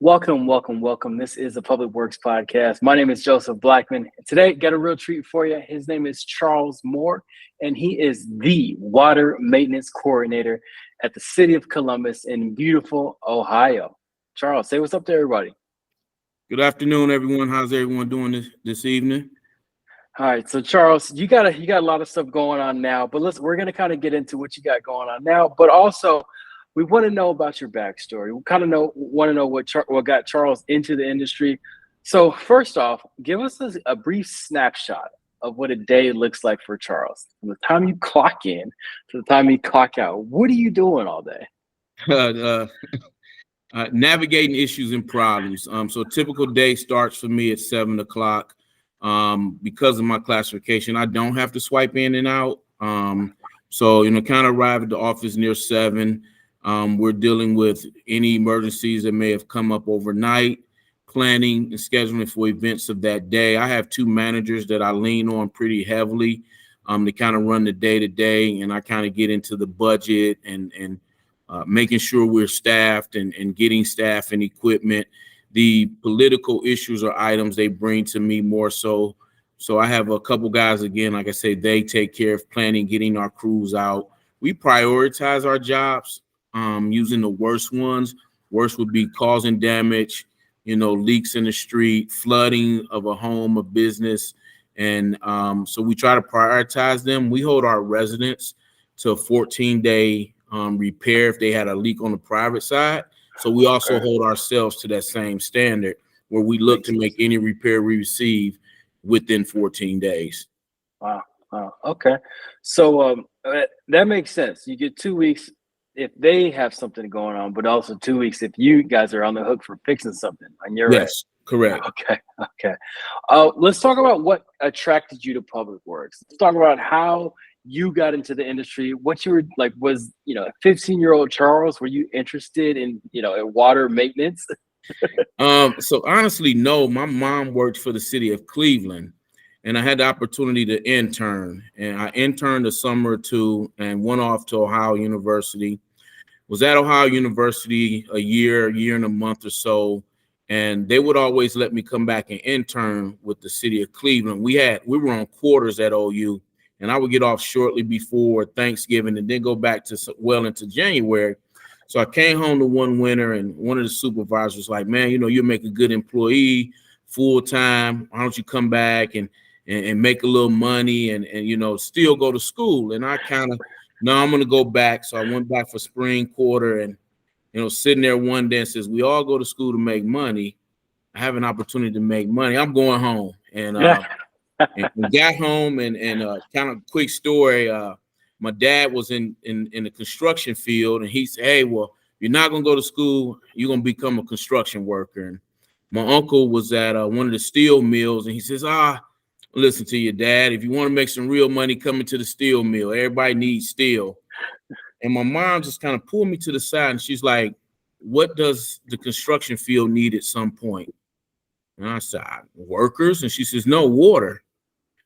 Welcome, welcome, welcome. This is the Public Works Podcast. My name is Joseph Blackman. Today, got a real treat for you. His name is Charles Moore, and he is the Water Maintenance Coordinator at the City of Columbus in beautiful Ohio. Charles, say what's up to everybody. Good afternoon, everyone. How's everyone doing this evening? All right, so Charles, you got a lot of stuff going on now, but we're gonna kind of get into what you got going on now, but also we want to know about your backstory. We kind of want to know what got Charles into the industry. So first off, give us a brief snapshot of what a day looks like for Charles. From the time you clock in to the time you clock out, what are you doing all day? Navigating issues and problems. So a typical day starts for me at 7 o'clock. Because of my classification, I don't have to swipe in and out. So kind of arrive at the office near 7. We're dealing with any emergencies that may have come up overnight, planning and scheduling for events of that day. I have 2 managers that I lean on pretty heavily to kind of run the day-to-day, and I kind of get into the budget and making sure we're staffed and getting staff and equipment. The political issues or items they bring to me more so. So I have a couple guys, again, like I say, they take care of planning, getting our crews out. We prioritize our jobs. Using the worst ones. Worst would be causing damage, leaks in the street, flooding of a home, a business. And so we try to prioritize them. We hold our residents to a 14-day repair if they had a leak on the private side. So we also hold ourselves to that same standard where we look to make any repair we receive within 14 days. Wow. Okay. So that makes sense. You get 2 weeks if they have something going on, but also 2 weeks if you guys are on the hook for fixing something on your end. Yes, correct. Okay. Let's talk about what attracted you to Public Works. Let's talk about how you got into the industry. What you were like was, a 15-year-old Charles, were you interested in, water maintenance? So honestly, no. My mom worked for the city of Cleveland, and I had the opportunity to intern. And I interned a summer or 2 and went off to Ohio University. Was at Ohio University a year and a month or so, and they would always let me come back and intern with the city of Cleveland. We were on quarters at OU, and I would get off shortly before Thanksgiving and then go back to well into January. So I came home to one winter, and one of the supervisors was like, "Man, you'll make a good employee full time. Why don't you come back and make a little money and still go to school?" And I kind of, no, I'm going to go back. So I went back for spring quarter and, sitting there one day and says, we all go to school to make money. I have an opportunity to make money. I'm going home. And, and we got home and kind of quick story. My dad was in the construction field, and he said, "Hey, well, you're not going to go to school. You're going to become a construction worker." And my uncle was at one of the steel mills, and he says, "Listen to your dad. If you want to make some real money, come into the steel mill. Everybody needs steel." And my mom just kind of pulled me to the side, and she's like, "What does the construction field need at some point?" And I said, "Workers." And she says, "No, water."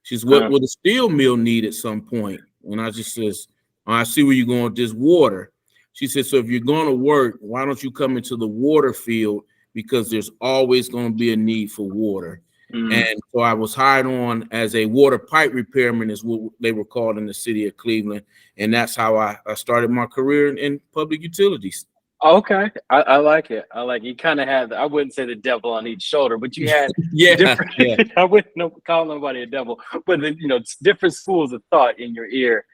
She says, "What will the steel mill need at some point?" And I just says, "I see where you're going with this water." She said, "So if you're going to work, why don't you come into the water field? Because there's always going to be a need for water." And so I was hired on as a water pipe repairman, is what they were called in the city of Cleveland. And that's how I started my career in public utilities. Okay. I like it. You kind of had, I wouldn't say the devil on each shoulder, but you had different, I wouldn't call nobody a devil, but different schools of thought in your ear.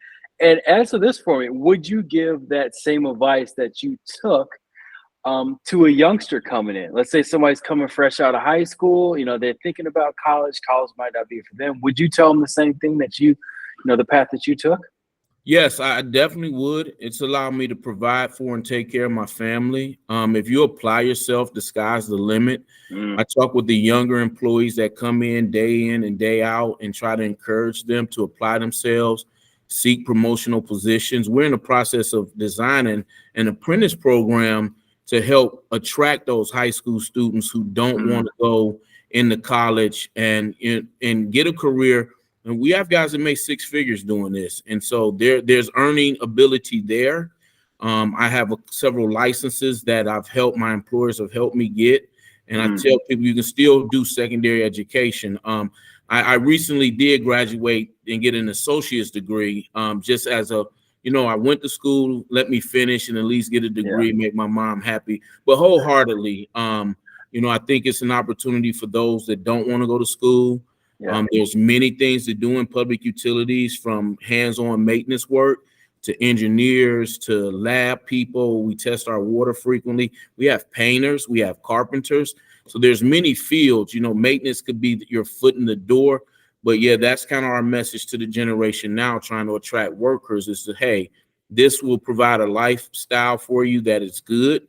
And answer this for me. Would you give that same advice that you took to a youngster coming in? Let's say somebody's coming fresh out of high school, they're thinking about college might not be for them. Would you tell them the same thing that the path that you took? Yes, I definitely would. It's allowed me to provide for and take care of my family. If you apply yourself, the sky's the limit. I talk with the younger employees that come in and day out and try to encourage them to apply themselves, seek promotional positions. We're in the process of designing an apprentice program to help attract those high school students who don't want to go into college and get a career. And we have guys that make 6 figures doing this. And so there's earning ability there. I have several licenses that my employers have helped me get. And I tell people you can still do secondary education. I recently did graduate and get an associate's degree, just as a, I went to school, let me finish and at least get a degree, make my mom happy. But wholeheartedly, I think it's an opportunity for those that don't want to go to school. There's many things to do in public utilities, from hands-on maintenance work to engineers to lab people. We test our water frequently. We have painters, we have carpenters. So there's many fields. Maintenance could be your foot in the door. But yeah, that's kind of our message to the generation now, trying to attract workers, is that, hey, this will provide a lifestyle for you that is good,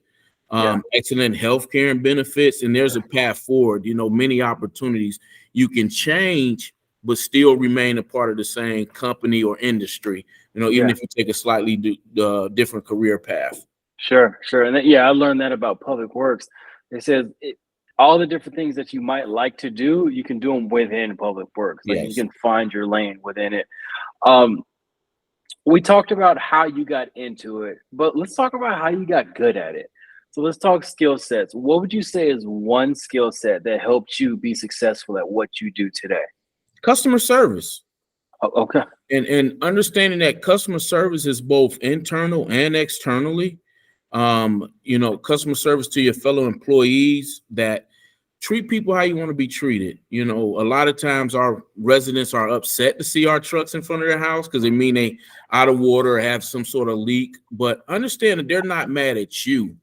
excellent healthcare and benefits, and there's a path forward. Many opportunities. You can change, but still remain a part of the same company or industry. Even if you take a slightly different career path. Sure. And I learned that about public works. It says all the different things that you might like to do, you can do them within public works. Like you can find your lane within it. We talked about how you got into it, but let's talk about how you got good at it. So let's talk skill sets. What would you say is one skill set that helped you be successful at what you do today? Customer service. Okay. And understanding that customer service is both internal and externally. Customer service to your fellow employees, that treat people how you want to be treated. A lot of times our residents are upset to see our trucks in front of their house because they mean they out of water or have some sort of leak. But understand that they're not mad at you.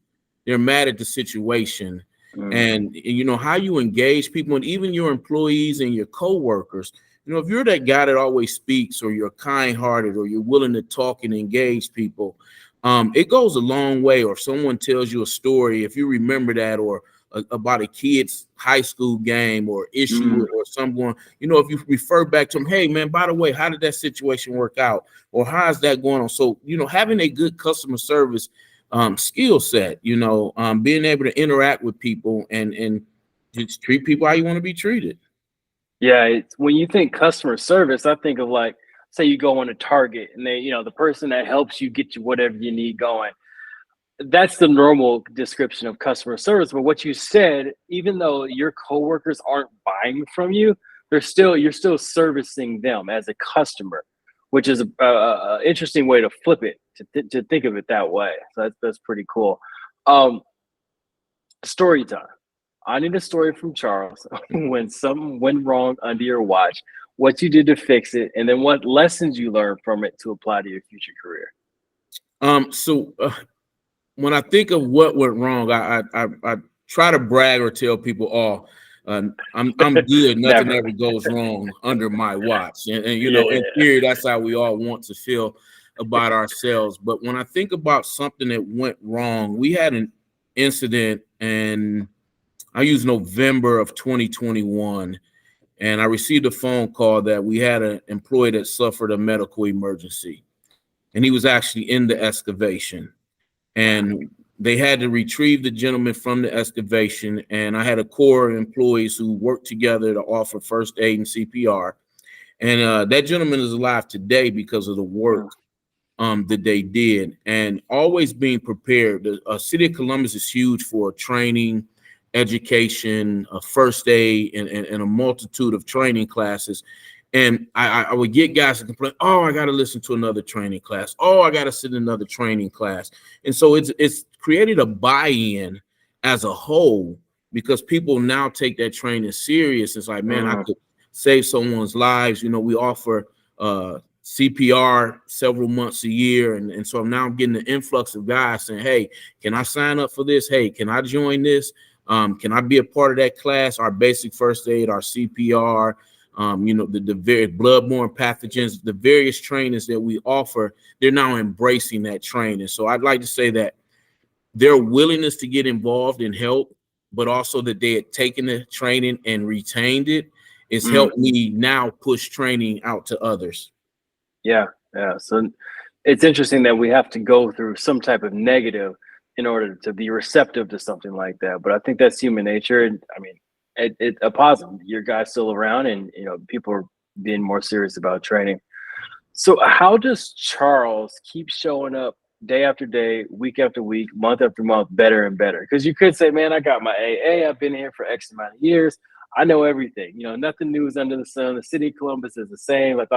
They're mad at the situation. And how you engage people, and even your employees and your coworkers. If you're that guy that always speaks, or you're kind-hearted, or you're willing to talk and engage people, it goes a long way. Or if someone tells you a story, if you remember that, or about a kid's high school game or issue or someone, if you refer back to them, hey man, by the way, how did that situation work out? Or how's that going on? So, having a good customer service skill set, being able to interact with people and just treat people how you want to be treated. Yeah, when you think customer service, I think of, like, say you go on a Target and they, the person that helps you get you whatever you need going. That's the normal description of customer service. But what you said, even though your coworkers aren't buying from you, you're still servicing them as a customer, which is a interesting way to flip it, to think of it that way. So that's pretty cool. Story time. I need a story from Charles when something went wrong under your watch, what you did to fix it, and then what lessons you learned from it to apply to your future career. When I think of what went wrong, I try to brag or tell people, I'm good. Nothing ever goes wrong under my watch. And in theory, that's how we all want to feel about ourselves. But when I think about something that went wrong, we had an incident, and I use November of 2021, and I received a phone call that we had an employee that suffered a medical emergency, and he was actually in the excavation, and they had to retrieve the gentleman from the excavation. And I had a core of employees who worked together to offer first aid and CPR, and that gentleman is alive today because of the work that they did, and always being prepared. The city of Columbus is huge for training, education, first aid, and a multitude of training classes. And I would get guys to complain, I got to listen to another training class. I got to sit in another training class. And so it's created a buy-in as a whole, because people now take that training serious. It's like, man, I could save someone's lives. We offer CPR several months a year. And so now I'm getting an influx of guys saying, hey, can I sign up for this? Hey, can I join this? Can I be a part of that class? Our basic first aid, our CPR, the various bloodborne pathogens, the various trainings that we offer, they're now embracing that training. So I'd like to say that their willingness to get involved and help, but also that they had taken the training and retained it, has helped me now push training out to others. Yeah. So it's interesting that we have to go through some type of negative in order to be receptive to something like that. But I think that's human nature. And I mean, it's a positive. Your guy's still around, and people are being more serious about training. So how does Charles keep showing up day after day, week after week, month after month, better and better? Because you could say, man, I got my AA. I've been here for X amount of years. I know everything. Nothing new is under the sun. The city of Columbus is the same. Like,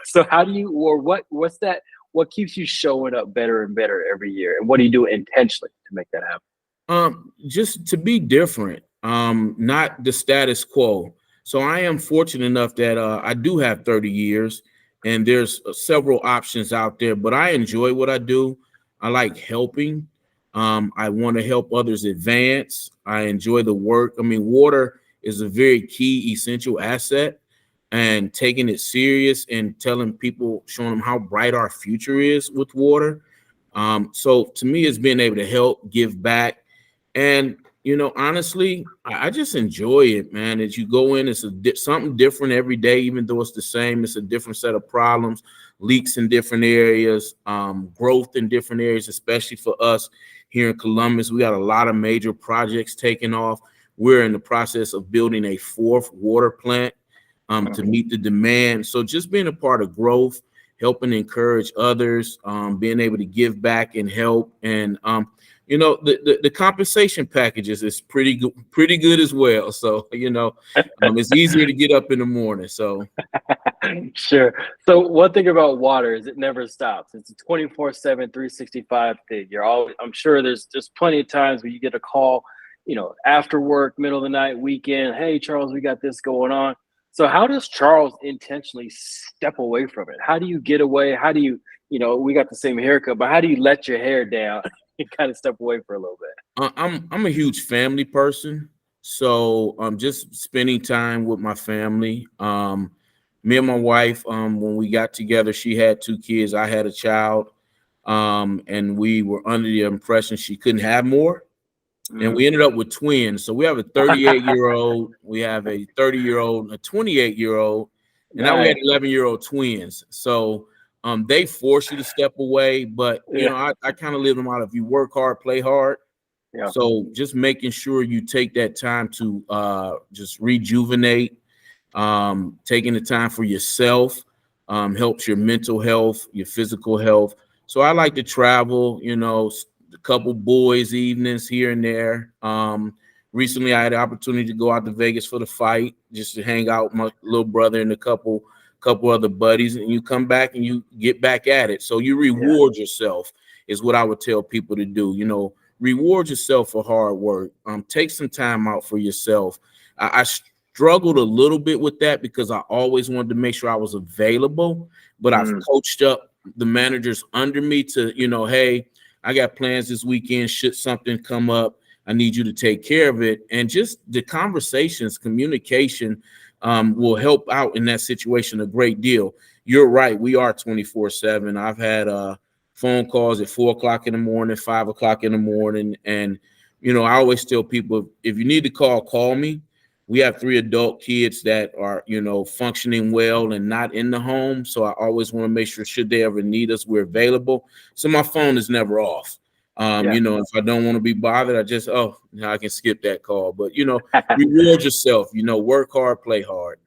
so how do you, or what's that? What keeps you showing up better and better every year? And what do you do intentionally to make that happen? Just to be different, not the status quo. So I am fortunate enough that I do have 30 years and there's several options out there, but I enjoy what I do. I like helping. I want to help others advance. I enjoy the work. I mean, water is a very key, essential asset, and taking it serious and telling people, showing them how bright our future is with water. So to me, it's being able to help, give back. And, honestly, I just enjoy it, man. As you go in, it's something different every day, even though it's the same. It's a different set of problems, leaks in different areas, growth in different areas, especially for us here in Columbus. We got a lot of major projects taking off. We're in the process of building a 4th water plant to meet the demand. So just being a part of growth, helping encourage others, being able to give back and help. And, the compensation packages is pretty good as well. So, it's easier to get up in the morning. So. Sure. So one thing about water is it never stops. It's a 24/7, 365 thing. I'm sure there's plenty of times where you get a call, after work, middle of the night, weekend. Hey, Charles, we got this going on. So how does Charles intentionally step away from it? How do you get away? How do you, we got the same haircut, but how do you let your hair down and kind of step away for a little bit? I'm a huge family person. So just spending time with my family. Me and my wife, when we got together, she had 2 kids. I had a child. And we were under the impression she couldn't have more. And we ended up with twins. So we have a 38-year-old, we have a 30-year-old, a 28-year-old, and now we had 11-year-old twins. So they force you to step away, but I kind of live them out. If you work hard, play hard. Yeah. So just making sure you take that time to just rejuvenate, taking the time for yourself helps your mental health, your physical health. So I like to travel, a couple boys evenings here and there. Recently I had the opportunity to go out to Vegas for the fight, just to hang out with my little brother and a couple other buddies, and you come back and you get back at it. So you reward yourself is what I would tell people to do. Reward yourself for hard work. Take some time out for yourself. I struggled a little bit with that because I always wanted to make sure I was available, but I've coached up the managers under me to, hey, I got plans this weekend. Should something come up, I need you to take care of it. And just the conversations, communication will help out in that situation a great deal. You're right. We are 24/7. I've had phone calls at 4 o'clock in the morning, 5 o'clock in the morning. And, I always tell people, if you need to call me. We have 3 adult kids that are, functioning well and not in the home. So I always want to make sure, should they ever need us, we're available. So my phone is never off. If I don't want to be bothered, I just, I can skip that call. But, reward yourself, work hard, play hard.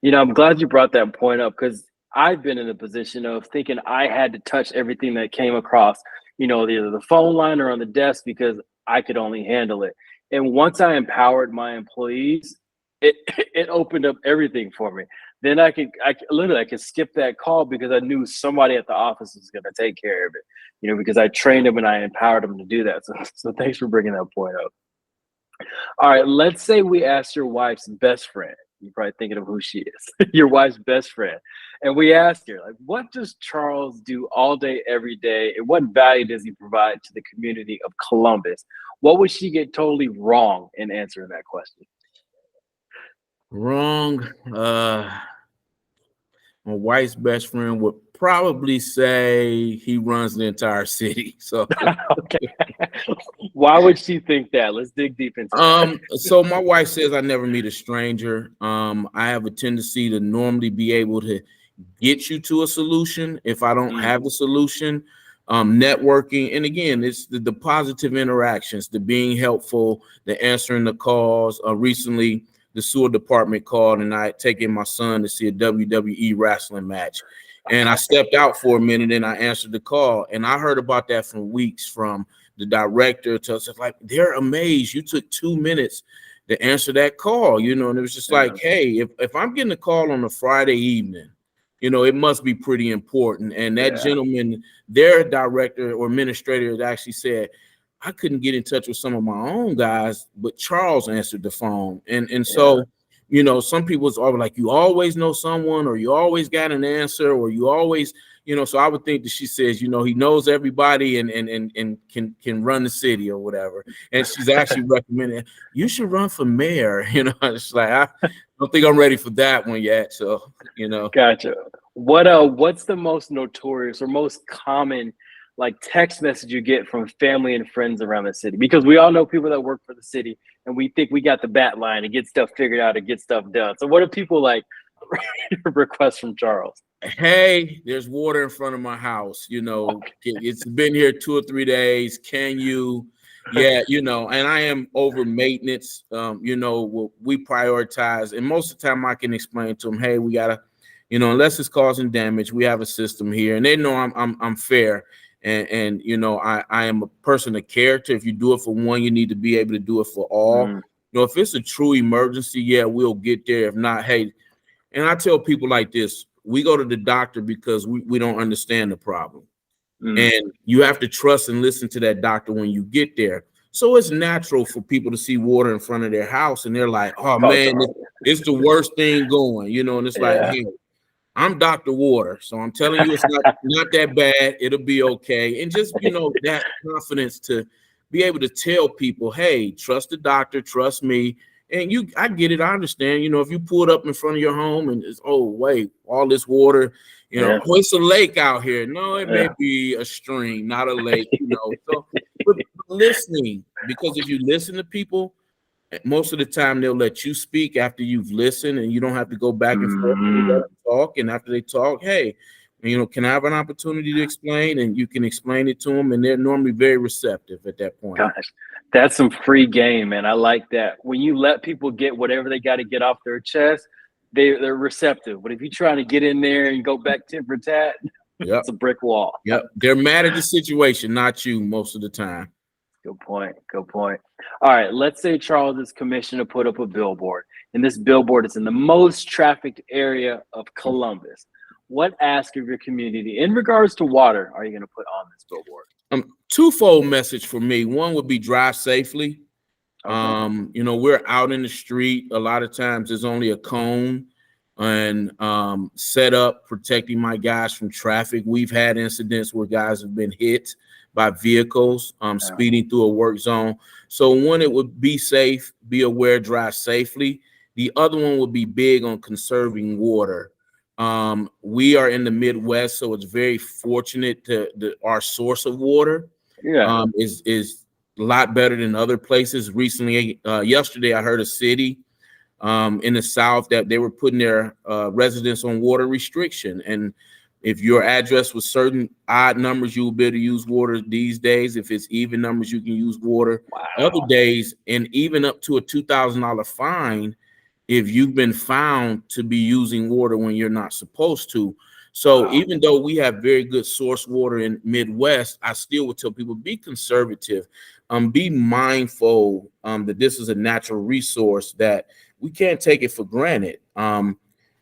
I'm glad you brought that point up, because I've been in a position of thinking I had to touch everything that came across, either the phone line or on the desk, because I could only handle it. And once I empowered my employees, it opened up everything for me. Then I could skip that call because I knew somebody at the office was going to take care of it, because I trained them and I empowered them to do that. So thanks for bringing that point up. All right, let's say we asked your wife's best friend. You're probably thinking of who she is, your wife's best friend. And we asked her, like, what does Charles do all day, every day? And what value does he provide to the community of Columbus? What would she get totally wrong in answering that question? Wrong. My wife's best friend would probably say he runs the entire city. So okay. Why would she think that? Let's dig deep into that. So my wife says I never meet a stranger. I have a tendency to normally be able to get you to a solution if I don't have the solution. Networking, and again, it's the positive interactions, the being helpful, the answering the calls. Recently, the sewer department called, and I had taken my son to see a WWE wrestling match. And I stepped out for a minute and I answered the call. And I heard about that from weeks from the director to us. Like, they're amazed you took 2 minutes to answer that call, you know. And it was just like, hey, if I'm getting a call on a Friday evening, you know, it must be pretty important. And that gentleman, their director or administrator, actually said, I couldn't get in touch with some of my own guys, but Charles answered the phone. And so, you know, some people's are like, you always know someone, or you always got an answer, or you always, you know. So I would think that she says, you know, he knows everybody and can run the city or whatever. And she's actually recommending you should run for mayor. You know, it's like, I don't think I'm ready for that one yet. So, you know. Gotcha. What's the most notorious or most common like text message you get from family and friends around the city? Because we all know people that work for the city and we think we got the bat line to get stuff figured out and get stuff done. So what do people like request from Charles? Hey, there's water in front of my house. You know, okay. It's been here 2 or 3 days. Can you? Yeah, you know, and I am over maintenance. You know, we prioritize, and most of the time I can explain to them, hey, we gotta, you know, unless it's causing damage, we have a system here, and they know I'm fair. And you know, I am a person of character. If you do it for one, you need to be able to do it for all. You know, if it's a true emergency, yeah, we'll get there. If not, hey, and I tell people like this, we go to the doctor because we don't understand the problem. And you have to trust and listen to that doctor when you get there. So it's natural for people to see water in front of their house and they're like, oh man, it's the worst thing going, you know, and it's like, hey, I'm Dr. Water, so I'm telling you, it's not that bad. It'll be okay. And just, you know, that confidence to be able to tell people, hey, trust the doctor, trust me. And I get it. I understand. You know, if you pull it up in front of your home and it's, oh, wait, all this water, you know, oh, it's a lake out here. No, it may be a stream, not a lake, you know. So but listening, because if you listen to people, most of the time they'll let you speak after you've listened, and you don't have to go back and forth and let them talk. And after they talk, hey, you know, can I have an opportunity to explain? And you can explain it to them, and they're normally very receptive at that point. Gosh, that's some free game, man. I like that. When you let people get whatever they got to get off their chest, they're receptive. But if you're trying to get in there and go back tit for tat, it's a brick wall. Yep, they're mad at the situation, not you, most of the time. Good point. Good point. All right, let's say Charles is commissioned to put up a billboard, and this billboard is in the most trafficked area of Columbus. What ask of your community in regards to water are you going to put on this billboard? Twofold message for me. One would be drive safely. Okay. You know, we're out in the street. A lot of times there's only a cone and set up protecting my guys from traffic. We've had incidents where guys have been hit by vehicles speeding through a work zone. So one, it would be safe, be aware, drive safely. The other one would be big on conserving water. We are in the Midwest, so it's very fortunate to our source of water is a lot better than other places. Recently, yesterday, I heard a city in the South that they were putting their residents on water restriction. And if your address was certain odd numbers, you will be able to use water these days. If it's even numbers, you can use water. Other days, and even up to a $2,000 fine if you've been found to be using water when you're not supposed to. So even though we have very good source water in Midwest, I still would tell people, be conservative. Be mindful that this is a natural resource that we can't take it for granted.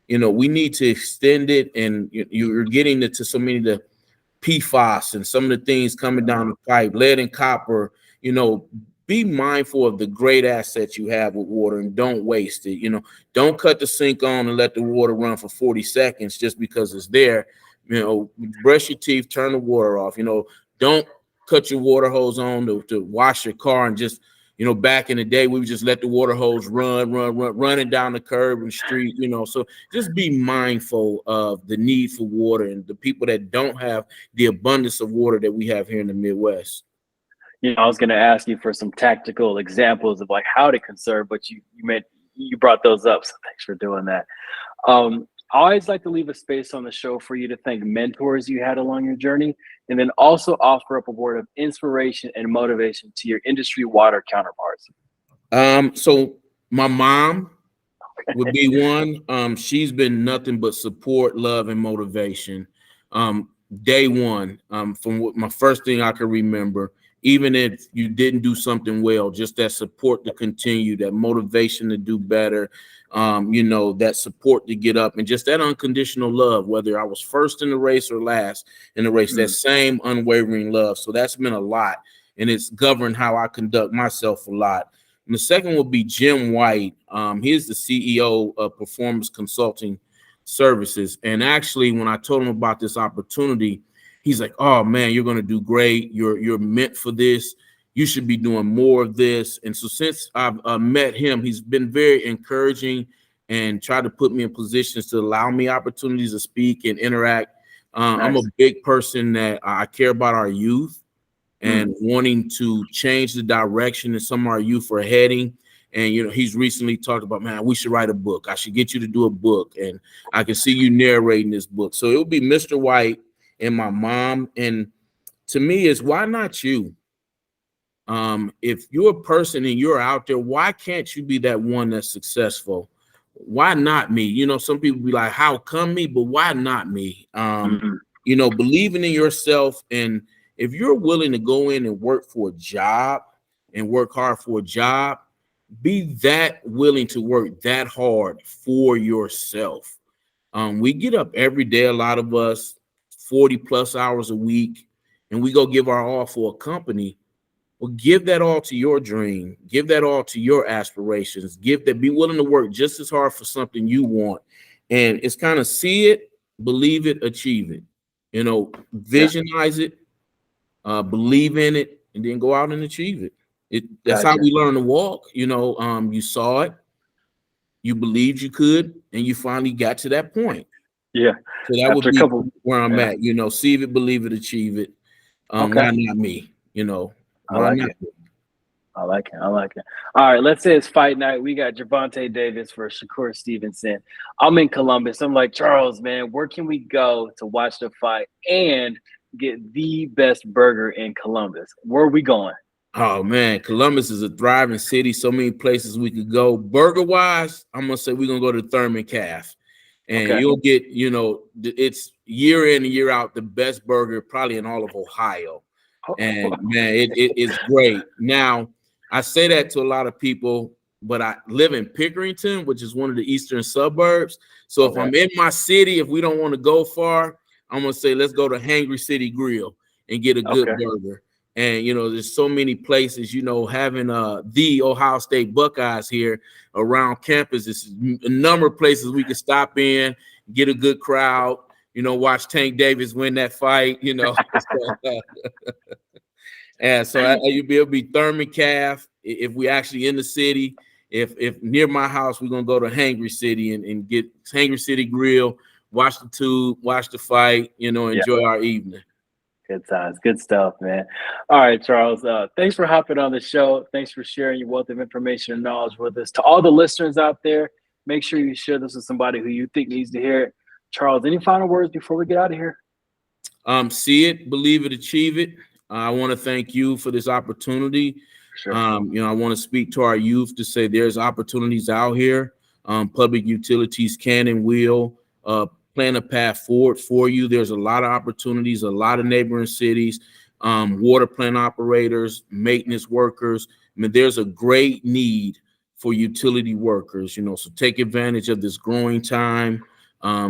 You know, we need to extend it, and you're getting into so many of the PFAS and some of the things coming down the pipe, lead and copper. You know, be mindful of the great assets you have with water and don't waste it. You know, don't cut the sink on and let the water run for 40 seconds just because it's there. You know, brush your teeth, turn the water off. You know, don't cut your water hose on to wash your car and just, you know, back in the day, we would just let the water hose running down the curb and street, you know. So just be mindful of the need for water and the people that don't have the abundance of water that we have here in the Midwest. You know, I was going to ask you for some tactical examples of like how to conserve, but you brought those up. So thanks for doing that. I always like to leave a space on the show for you to thank mentors you had along your journey, and then also offer up a word of inspiration and motivation to your industry water counterparts. So my mom, would be one. She's been nothing but support, love, and motivation. Day one, from what my first thing I can remember, even if you didn't do something well, just that support to continue, that motivation to do better, that support to get up, and just that unconditional love, whether I was first in the race or last in the race, that same unwavering love. So that's been a lot, and it's governed how I conduct myself a lot. And the second will be Jim White. He's the CEO of Performance Consulting Services. And actually, when I told him about this opportunity, he's like, "Oh man, you're going to do great. You're meant for this. You should be doing more of this." And so since I've met him, he's been very encouraging and tried to put me in positions to allow me opportunities to speak and interact. Nice. I'm a big person that I care about our youth and wanting to change the direction that some of our youth are heading. And, he's recently talked about, man, we should write a book. I should get you to do a book. And I can see you narrating this book. So it will be Mr. White and my mom. And to me, is why not you? If you're a person and you're out there, why can't you be that one that's successful? Why not me? Some people be like, how come me? But why not me? Believing in yourself. And if you're willing to go in and work for a job and work hard for a job, be that willing to work that hard for yourself. We get up every day, a lot of us, 40 plus hours a week, and we go give our all for a company. Well, give that all to your dream. Give that all to your aspirations. Be willing to work just as hard for something you want. And it's kind of see it, believe it, achieve it. Visionize it, believe in it, and then go out and achieve it. That's how we learn to walk. You saw it, you believed you could, and you finally got to that point. Yeah. So that would be where I'm at. See it, believe it, achieve it. Why not me? I like it. All right, let's say it's fight night. We got Gervonta Davis for Shakur Stevenson. I'm in Columbus. I'm like, Charles, man, where can we go to watch the fight and get the best burger in Columbus? Where are we going? Oh man, Columbus is a thriving city. So many places we could go. Burger wise, I'm gonna say we're gonna go to Thurman Calf, and you'll get, it's year in and year out the best burger probably in all of Ohio. And man, it's great. Now, I say that to a lot of people, but I live in Pickerington, which is one of the eastern suburbs. So if I'm in my city, if we don't want to go far, I'm gonna say let's go to Hangry City Grill and get a good burger. And there's so many places, having the Ohio State Buckeyes here around campus. There's a number of places we can stop in, get a good crowd, watch Tank Davis win that fight, And so it'll be Thurman Calf if we actually in the city. If near my house, we're gonna go to Hangry City and get Hangry City Grill, watch the tube, watch the fight, enjoy our evening. Good times. Good stuff, man. All right, Charles. Thanks for hopping on the show. Thanks for sharing your wealth of information and knowledge with us. To all the listeners out there, make sure you share this with somebody who you think needs to hear it. Charles, any final words before we get out of here? See it, believe it, achieve it. I want to thank you for this opportunity. Sure. I want to speak to our youth to say there's opportunities out here. Public utilities can and will plan a path forward for you. There's a lot of opportunities, a lot of neighboring cities, water plant operators, maintenance workers. I mean, there's a great need for utility workers, so take advantage of this growing time,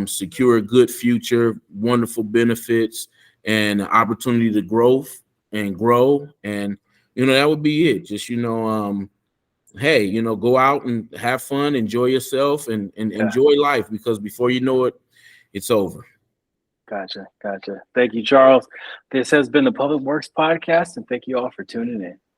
secure a good future, wonderful benefits, and opportunity to grow. And that would be it. Just, hey, go out and have fun, enjoy yourself, and enjoy life, because before you know it, it's over. Gotcha. Thank you, Charles. This has been the Public Works Podcast, and thank you all for tuning in.